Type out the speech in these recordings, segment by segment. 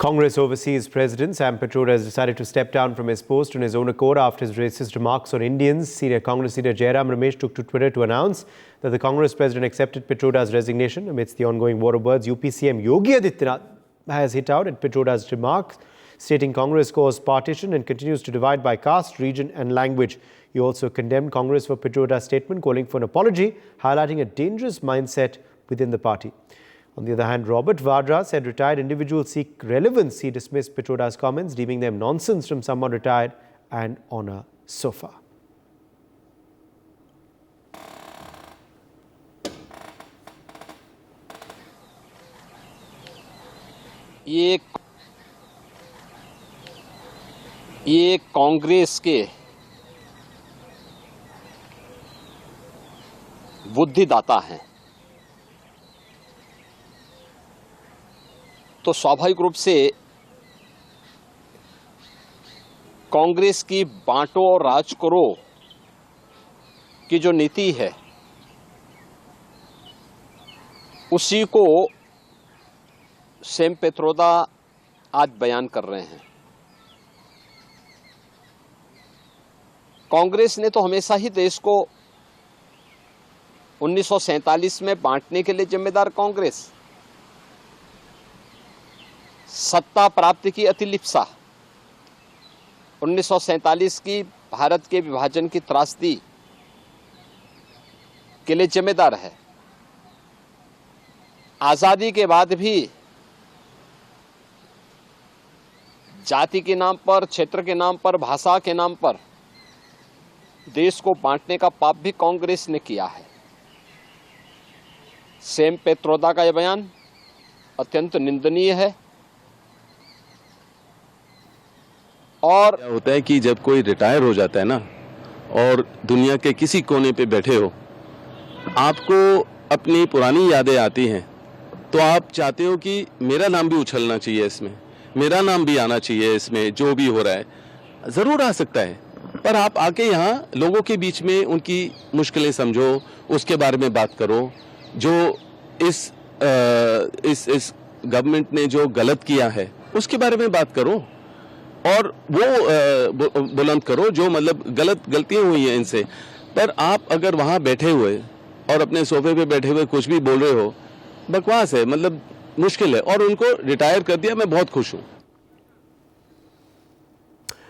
Congress Overseas President Sam Pitroda has decided to step down from his post on his own accord after his racist remarks on Indians. Senior Congress leader Jairam Ramesh took to Twitter to announce that the Congress president accepted Pitroda's resignation amidst the ongoing war of words. UP CM Yogi Adityanath has hit out at Pitroda's remarks, stating Congress caused partition and continues to divide by caste, region and language. He also condemned Congress for Pitroda's statement, calling for an apology, highlighting a dangerous mindset within the party. On the other hand, Robert Vadra said retired individuals seek relevance. He dismissed Pitroda's comments, deeming them nonsense from someone retired and on a sofa. ये कांग्रेस के बुद्धिदाता हैं, तो स्वाभाविक रूप से कांग्रेस की बांटो और राज करो की जो नीति है उसी को सैम पित्रोदा आज बयान कर रहे हैं। कांग्रेस ने तो हमेशा ही देश को 1947 में बांटने के लिए जिम्मेदार कांग्रेस, सत्ता प्राप्ति की अतिलिप्सा, 1947 की भारत के विभाजन की त्रासदी के लिए जिम्मेदार है। आजादी के बाद भी जाति के नाम पर, क्षेत्र के नाम पर, भाषा के नाम पर देश को बांटने का पाप भी कांग्रेस ने किया है। सैम पित्रोदा का यह बयान अत्यंत निंदनीय है। और होता है कि जब कोई रिटायर हो जाता है ना और दुनिया के किसी कोने पे बैठे हो, आपको अपनी पुरानी यादें आती हैं, तो आप चाहते हो कि मेरा नाम भी उछलना चाहिए, इसमें मेरा नाम भी आना चाहिए, इसमें जो भी हो रहा है ज़रूर आ सकता है, पर आप आके यहाँ लोगों के बीच में उनकी मुश्किलें समझो, उसके बारे में बात करो। जो इस गवर्नमेंट ने जो गलत किया है उसके बारे में बात करो और वो बुलंद करो जो मतलब गलतियां हुई हैं इनसे। पर आप अगर वहाँ बैठे हुए और अपने सोफे पे बैठे हुए कुछ भी बोल रहे हो, बकवास है, मतलब मुश्किल है। और उनको रिटायर कर दिया, मैं बहुत खुश हूँ।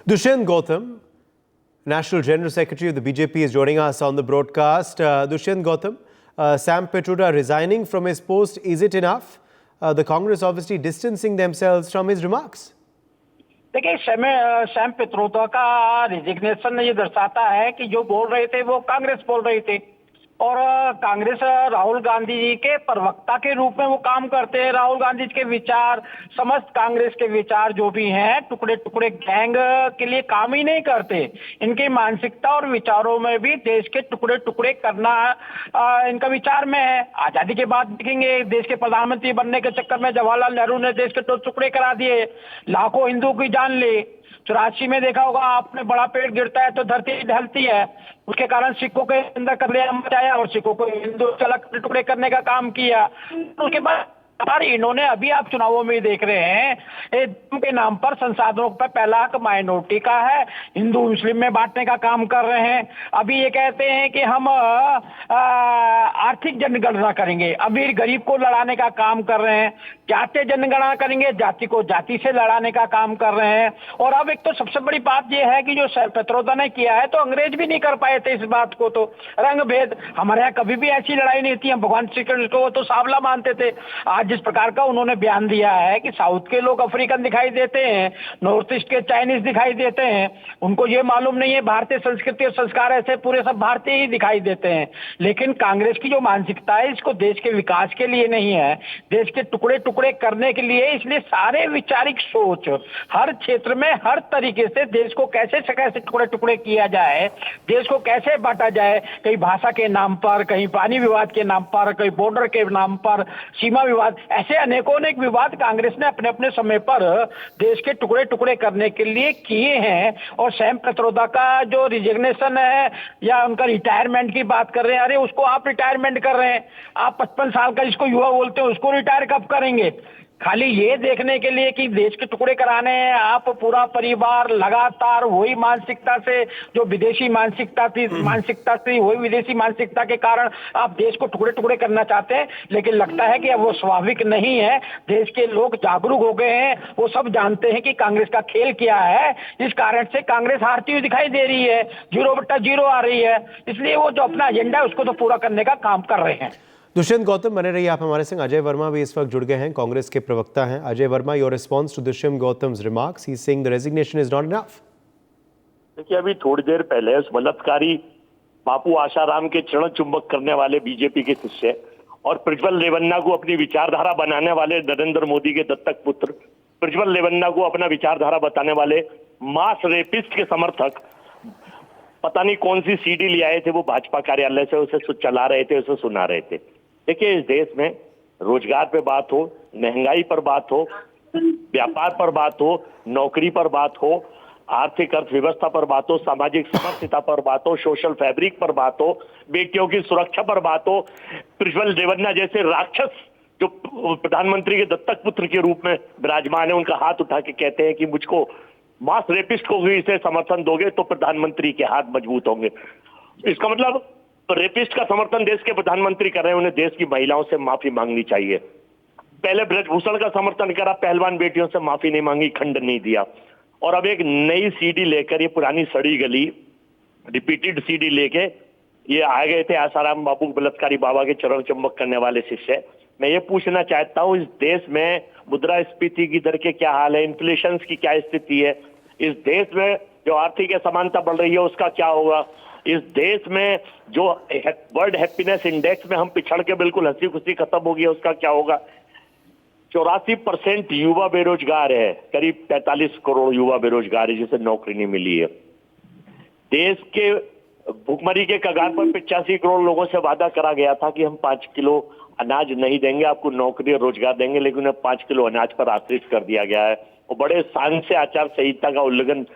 Dushyant Gautam, National General Secretary of the BJP, is joining us on the broadcast. Dushyant Gautam, Sam Pitroda resigning from his post, is it enough? The Congress obviously distancing themselves from his remarks. देखिए, Sam Pitroda का resignation ये दर्शाता है कि जो बोल रहे थे वो कांग्रेस बोल रही थी और कांग्रेस राहुल गांधी जी के प्रवक्ता के रूप में वो काम करते हैं। राहुल गांधी जी के विचार, समस्त कांग्रेस के विचार जो भी हैं, टुकड़े टुकड़े गैंग के लिए काम ही नहीं करते। इनकी मानसिकता और विचारों में भी देश के टुकड़े टुकड़े करना इनका विचार में है। आजादी के बाद देखेंगे, देश के प्रधानमंत्री बनने के चक्कर में जवाहरलाल नेहरू ने देश के टुकड़े करा दिए, लाखों हिंदुओं की जान ली। 84 में देखा होगा आपने, बड़ा पेड़ गिरता है तो धरती ढलती है, उसके कारण सिखों के अंदर कलेआम मचाया और सिखों को हिंदू अलग टुकड़े करने का काम किया। उसके बाद इन्होंने अभी आप चुनावों में देख रहे हैं, धर्म के नाम पर संसाधनों पर पहला हक माइनॉरिटी का है, हिंदू मुस्लिम में बांटने का काम कर रहे हैं। अभी ये कहते हैं कि हम आर्थिक जनगणना करेंगे, अमीर गरीब को लड़ाने का काम कर रहे हैं। जातीय जनगणना करेंगे, जाति को जाति से लड़ाने का काम कर रहे हैं। और अब एक तो सबसे बड़ी बात यह है कि जो पित्रोदा ने किया है, तो अंग्रेज भी नहीं कर पाए थे इस बात को। तो रंग भेद, हमारे यहाँ कभी भी ऐसी लड़ाई नहीं थी, हम भगवान श्री कृष्ण को तो सांवला मानते थे। आज जिस प्रकार का उन्होंने बयान दिया है कि साउथ के लोग अफ्रीकन दिखाई देते हैं, नॉर्थ ईस्ट के चाइनीज दिखाई देते हैं, उनको ये मालूम नहीं है भारतीय संस्कृति और संस्कार ऐसे पूरे सब भारतीय ही दिखाई देते हैं। लेकिन कांग्रेस की जो मानसिकता है, इसको देश के विकास के लिए नहीं है, देश के टुकड़े टुकड़े करने के लिए। इसलिए सारे वैचारिक सोच हर क्षेत्र में हर तरीके से देश को कैसे टुकड़े टुकड़े किया जाए, देश को कैसे बांटा जाए, कहीं भाषा के नाम पर, कहीं पानी विवाद के नाम पर, कहीं बॉर्डर के नाम पर, सीमा विवाद, ऐसे अनेकों अनेक विवाद कांग्रेस ने अपने अपने समय पर देश के टुकड़े टुकड़े करने के लिए किए हैं। और सैम पित्रोदा का जो रिजिग्नेशन है या उनका रिटायरमेंट की बात कर रहे हैं, अरे उसको आप रिटायरमेंट कर रहे हैं, आप 55 साल का जिसको युवा बोलते हैं उसको रिटायर कब करेंगे? खाली ये देखने के लिए कि देश के टुकड़े कराने हैं, आप पूरा परिवार लगातार वही मानसिकता से, जो विदेशी मानसिकता थी वही विदेशी मानसिकता के कारण आप देश को टुकड़े टुकड़े करना चाहते हैं। लेकिन लगता है कि अब वो स्वाभाविक नहीं है। देश के लोग जागरूक हो गए हैं, वो सब जानते हैं कि कांग्रेस का खेल क्या है। इस कारण से कांग्रेस हारती हुई दिखाई दे रही है, 0/0 आ रही है। इसलिए वो जो अपना एजेंडा है उसको तो पूरा करने का काम कर रहे हैं। दुष्यंत गौतम बने रहिए आप हमारे संग। अजय वर्मा भी इस वक्त जुड़ गए हैं, कांग्रेस के प्रवक्ता हैं। Ajay Verma, your response to Dushyant Gautam's remarks, he is saying the resignation is not enough. देखिए, अभी थोड़ी देर पहले उस बलात्कारी बापू आशाराम के चरण चुंबक करने वाले बीजेपी के शिष्य और प्रज्वल रेवन्ना को अपनी विचारधारा बनाने वाले नरेंद्र मोदी के दत्तक पुत्र, प्रज्वल रेवन्ना को अपना विचारधारा बताने वाले मास रेपिस्ट के समर्थक पता नहीं कौन सी सीडी ले आए थे, वो भाजपा कार्यालय से उसे चला रहे थे, उसे सुना रहे थे। देखिए, इस देश में रोजगार पे बात हो, महंगाई पर बात हो, व्यापार पर बात हो, नौकरी पर बात हो, आर्थिक अर्थव्यवस्था पर बात हो, सामाजिक समरसता पर बात हो, सोशल फैब्रिक पर बात हो, बेटियों की सुरक्षा पर बात हो, प्रज्वल रेवन्ना जैसे राक्षस जो प्रधानमंत्री के दत्तक पुत्र के रूप में विराजमान है, उनका हाथ उठा के कहते हैं कि मुझको मास रेपिस्ट को भी इसे समर्थन दोगे तो प्रधानमंत्री के हाथ मजबूत होंगे। इसका मतलब रेपिस्ट का समर्थन देश के प्रधानमंत्री कर रहे हैं, उन्हें देश की महिलाओं से माफी मांगनी चाहिए। पहले ब्रजभूषण का समर्थन करा, पहलवान बेटियों से माफी नहीं मांगी, खंडन नहीं दिया, और अब एक नई सीडी लेकर, ये पुरानी सड़ी गली रिपीटेड सीडी लेके ये आ गए थे आसाराम बापू बलात्कारी बाबा के चरण चुंबक करने वाले शिष्य। मैं ये पूछना चाहता हूँ, इस देश में मुद्रास्फीति की दर के क्या हाल है, इन्फ्लेशन की क्या स्थिति है, इस देश में जो आर्थिक असमानता बढ़ रही है उसका क्या होगा, इस देश में जो वर्ल्ड हैप्पीनेस इंडेक्स में हम पिछड़ के बिल्कुल हंसी खुशी खत्म हो गई उसका क्या होगा। 84% युवा बेरोजगार है, करीब 45 करोड़ युवा बेरोजगार है जिसे नौकरी नहीं मिली है। देश के भुखमरी के कगार पर 85 करोड़ लोगों से वादा करा गया था कि हम 5 किलो अनाज नहीं देंगे, आपको नौकरी और रोजगार देंगे, लेकिन उन्हें 5 किलो अनाज पर आश्रित कर दिया गया है। और बड़े शान से आचार संहिता का उल्लंघन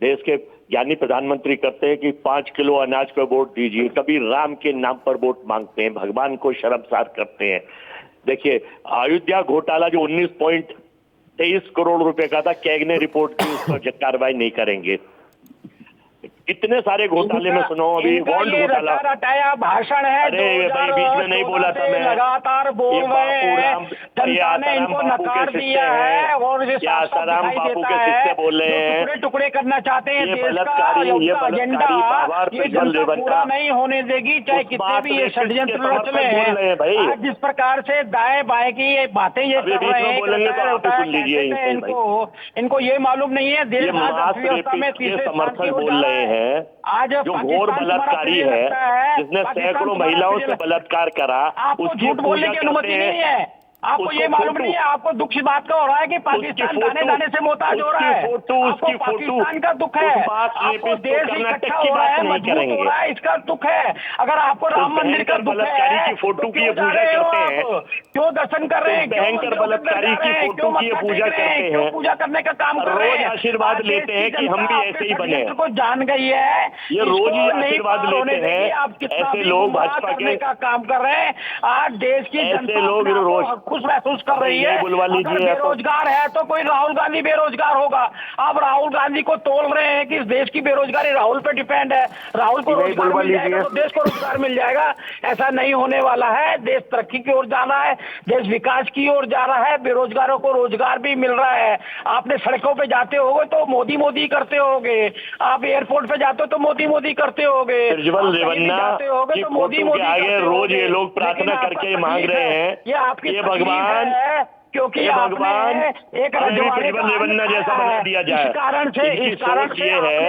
देश के ज्ञानी प्रधानमंत्री करते हैं कि 5 किलो अनाज पर वोट दीजिए, कभी राम के नाम पर वोट मांगते हैं, भगवान को शर्मसार करते हैं। देखिए, अयोध्या घोटाला जो 19.23 करोड़ रुपए का था, कैग ने रिपोर्ट की, उस पर कार्रवाई नहीं करेंगे। कितने सारे घोटाले में सुनो, अभी बॉन्ड घोटाला रटाया भाषण है। अरे भाई, बीच में नहीं बोला था मैं, लगातार बोल रहे हैं, जनता ने इनको नकार दिया है और आसाराम बापू के शिष्य बोल रहे हैं, टुकड़े टुकड़े करना चाहते हैं, ये देश का बलात्कारी एजेंडा ये जनता पूरा नहीं होने देगी, चाहे कितने भी ये षड्यंत्र रच ले हैं। आज जिस प्रकार से दाएं बाएं की ये बातें ये कर रहे हैं, इनको ये मालूम नहीं है देश अर्थव्यवस्था में तीसरे समर्थक बोल रहे हैं। आज जो घोर बलात्कारी है, जिसने सैकड़ों महिलाओं से बलात्कार करा, आपको झूठ बोलने की अनुमति नहीं है। आपको ये मालूम नहीं है, आपको दुख इस बात का हो रहा है कि पाकिस्तान दाने दाने से मोहताज हो रहा है, आपको पाकिस्तान का दुख है, आपको देश इकट्ठा हो रहा है, मजबूत हो रहा है, इसका दुख है। अगर आपको राम मंदिर का दुख है, फोटो की पूजा करते हैं, क्यों दर्शन कर रहे हैं, भयंकर बलात्कारी की फोटो की पूजा करते हैं, पूजा करने का काम कर रहे हैं, आशीर्वाद लेते हैं कि हम भी ऐसे ही बने। को जान गई है, ये रोज ही आशीर्वाद लेते हैं, आप कितना ऐसे लोग भाजपा के का काम कर रहे हैं। आज देश की ऐसे लोग रोज खुश महसूस कर रही है। अगर बेरोजगार है तो कोई राहुल गांधी बेरोजगार होगा। आप राहुल गांधी को तोल रहे हैं कि इस देश की बेरोजगारी राहुल पे डिपेंड है, राहुल को रोजगार मिल जाएगा तो देश को रोजगार मिल जाएगा। ऐसा नहीं होने वाला है। देश तरक्की की ओर जा रहा है, देश विकास की ओर जा रहा है, बेरोजगारों को रोजगार भी मिल रहा है। आपने सड़कों पे जाते होगे तो मोदी मोदी करते होगे, आप एयरपोर्ट पे जाते हो तो मोदी मोदी करते होगे, प्रज्वल रेवन्ना की फोटो के आगे रोज ये लोग प्रार्थना करके मांग रहे हैं, ये आपकी भगवान क्योंकि भगवान एक रजवाड़े जैसा बना दिया जाए। इस कारण से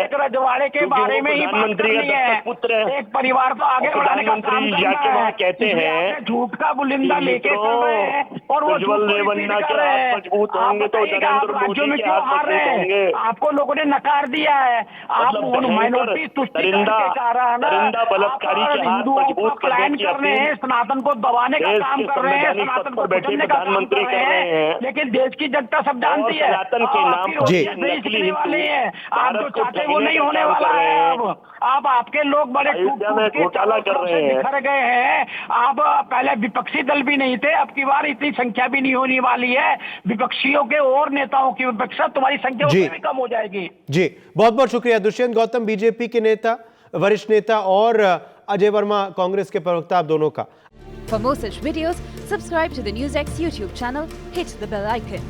एक रजवाड़े के बारे में ही प्रधानमंत्री का पुत्र है, एक परिवार को आगे बढ़ाने का काम जाके वहाँ कहते हैं झूठ का बुलिंदा लेके चल रहे हैं और वो प्रज्वल रेवन्ना के हाथ मजबूत होंगे तो नरेंद्र मोदी के हाथ मजबूत होंगे। आपको लोगों ने नकार दिया है, आप माइनॉरिटी तुष्टिकरण के कारण बलात्कारी के हाथ मजबूत प्लान कर रहे हैं, सनातन को दबाने का काम कर रहे हैं, सनातन को बचाने का काम कर रहे हैं। रहे हैं, लेकिन देश की जनता सब जानती है। सनातन के नाम पर जी। नकली हिंदू वाले हैं, आप जो भारत को चाहते वो ठगने नहीं का होने काम वाला कर रहे है। हैं। अब आपके लोग बड़े अयोध्या में के घोटाला चारों कर तरफ से रहे हैं। बिखर गए हैं। आप पहले विपक्षी दल भी नहीं थे, अब की बार इतनी संख्या भी नहीं होने वाली है। विपक्षियों के और नेताओं की अपेक्षा तुम्हारी संख्या जी। उसमें भी कम हो जाएगी। जी, बहुत बहुत शुक्रिया दुष्यंत गौतम, बीजेपी के नेता, वरिष्ठ नेता, और अजय वर्मा, कांग्रेस के प्रवक्ता, आप दोनों का। For more such videos, subscribe to the NewsX YouTube channel, hit the bell icon.